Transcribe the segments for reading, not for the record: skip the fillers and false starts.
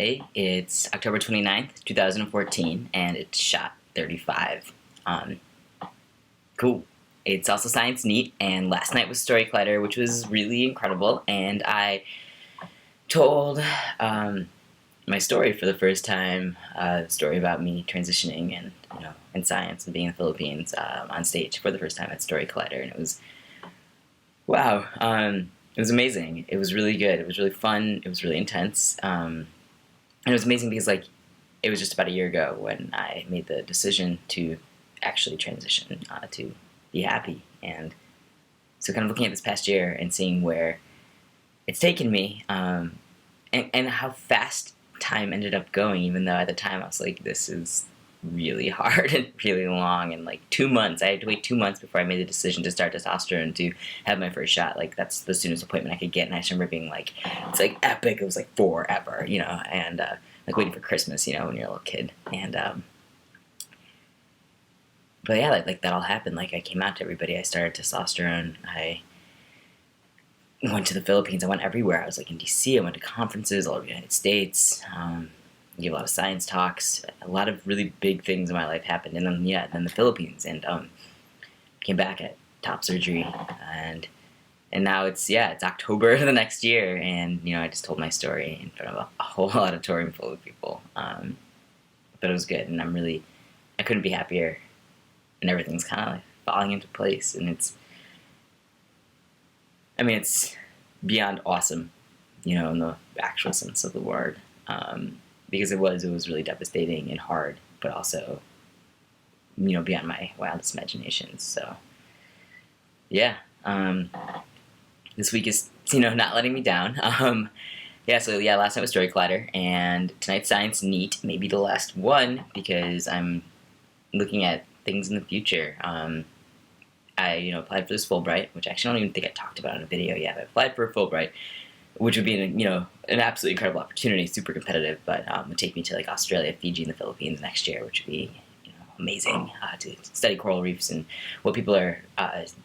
Hey, it's October 29th, 2014, and it's shot 35. Cool. It's also Science Neat, and last night was Story Collider, which was really incredible, and I told my story for the first time, a story about me transitioning and, in science and being in the Philippines on stage for the first time at Story Collider, and it was, wow, it was amazing. It was really good. It was really fun. It was really intense. And it was amazing because, it was just about a year ago when I made the decision to actually transition to be happy. And so kind of looking at this past year and seeing where it's taken me, and how fast time ended up going, even though at the time I was like, this is really hard and really long, and 2 months, I had to wait 2 months before I made the decision to start testosterone to have my first shot. That's the soonest appointment I could get, and I remember being like, it's epic. It was forever, and waiting for Christmas, when you're a little kid. And but yeah, that all happened. I came out to everybody. I started testosterone. I went to the Philippines. I went everywhere. I was in DC. I went to conferences all over the United States. Gave a lot of science talks. A lot of really big things in my life happened. And then the Philippines. And came back at top surgery. And now it's October of the next year. And, I just told my story in front of a whole auditorium full of people. But it was good. And I couldn't be happier. And everything's kind of falling into place. And it's beyond awesome, in the actual sense of the word. Because it was really devastating and hard, but also, beyond my wildest imaginations. So, yeah, this week is, not letting me down. Last night was Story Collider, and tonight's Science Neat, maybe the last one, because I'm looking at things in the future. I, applied for this Fulbright, which actually I don't even think I talked about in a video yet. I applied for a Fulbright, which would be an absolutely incredible opportunity, super competitive, but would take me to Australia, Fiji, and the Philippines next year, which would be amazing to study coral reefs and what people are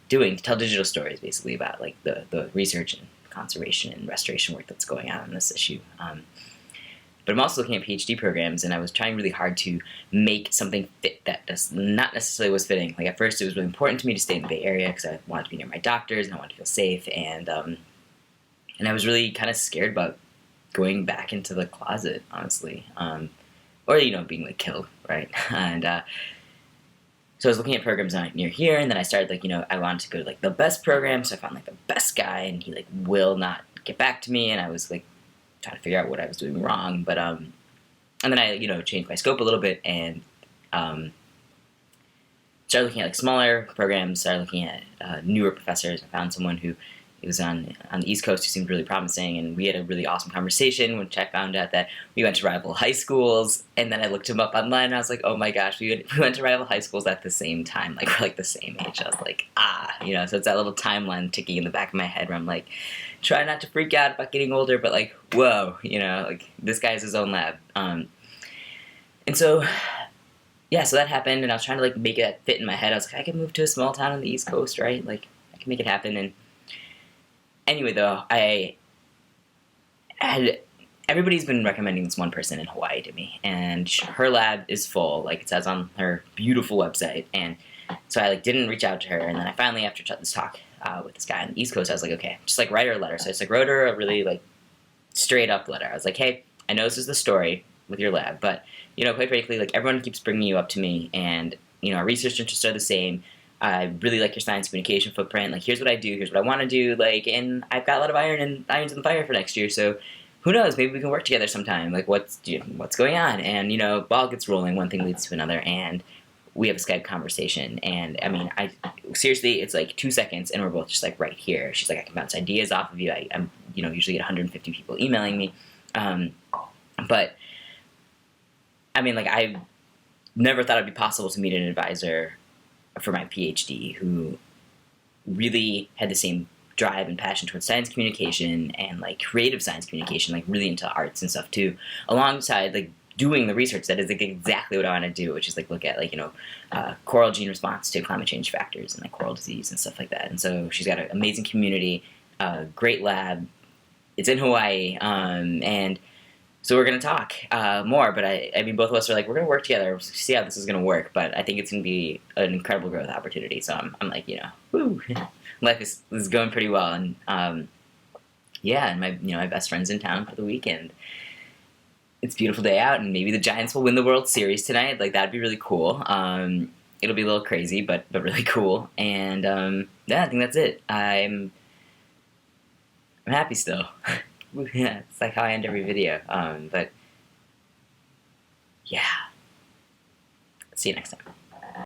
doing to tell digital stories, basically about the research and conservation and restoration work that's going on this issue. But I'm also looking at PhD programs, and I was trying really hard to make something fit that does not necessarily was fitting. At first, it was really important to me to stay in the Bay Area because I wanted to be near my doctors and I wanted to feel safe, and I was really kind of scared about going back into the closet, honestly, or being killed, right? And so I was looking at programs near here, and then I started I wanted to go to the best program, so I found the best guy, and he will not get back to me, and I was trying to figure out what I was doing wrong, but and then I changed my scope a little bit and started looking at smaller programs, started looking at newer professors. I found someone who was on the East Coast who seemed really promising, and we had a really awesome conversation, which I found out that we went to rival high schools, and then I looked him up online, and I was like, oh my gosh, we went to rival high schools at the same time, we're the same age. I was like, so it's that little timeline ticking in the back of my head where I'm try not to freak out about getting older, but whoa, this guy has his own lab. And so, so that happened, and I was trying to make it fit in my head. I was I can move to a small town on the East Coast, right? I can make it happen. And anyway, though, everybody's been recommending this one person in Hawaii to me, and her lab is full, it says on her beautiful website. And so I didn't reach out to her, and then I finally, after this talk with this guy on the East Coast, I was okay, just write her a letter. So I just wrote her a really straight up letter. I was hey, I know this is the story with your lab, but quite frankly, everyone keeps bringing you up to me, and our research interests are the same. I really like your science communication footprint. Here's what I do. Here's what I want to do. And I've got a lot of irons in the fire for next year. So who knows? Maybe we can work together sometime. What's going on? And ball gets rolling. One thing leads to another, and we have a Skype conversation. And I seriously, it's 2 seconds, and we're both just right here. She's I can bounce ideas off of you. I'm usually get 150 people emailing me, but I never thought it'd be possible to meet an advisor for my PhD who really had the same drive and passion towards science communication and creative science communication, really into arts and stuff too, alongside doing the research that is exactly what I want to do, which is look at coral gene response to climate change factors and coral disease and stuff like that. And so she's got an amazing community, great lab. It's in Hawaii, and So we're gonna talk more, but I mean, both of us are like, we're gonna work together, see how this is gonna work. But I think it's gonna be an incredible growth opportunity. So I'm like, woo, life is going pretty well, and yeah, and my best friend's in town for the weekend. It's a beautiful day out, and maybe the Giants will win the World Series tonight. Like that'd be really cool. It'll be a little crazy, but really cool. And yeah, I think that's it. I'm happy still. Yeah, it's like how I end every video. But yeah, see you next time.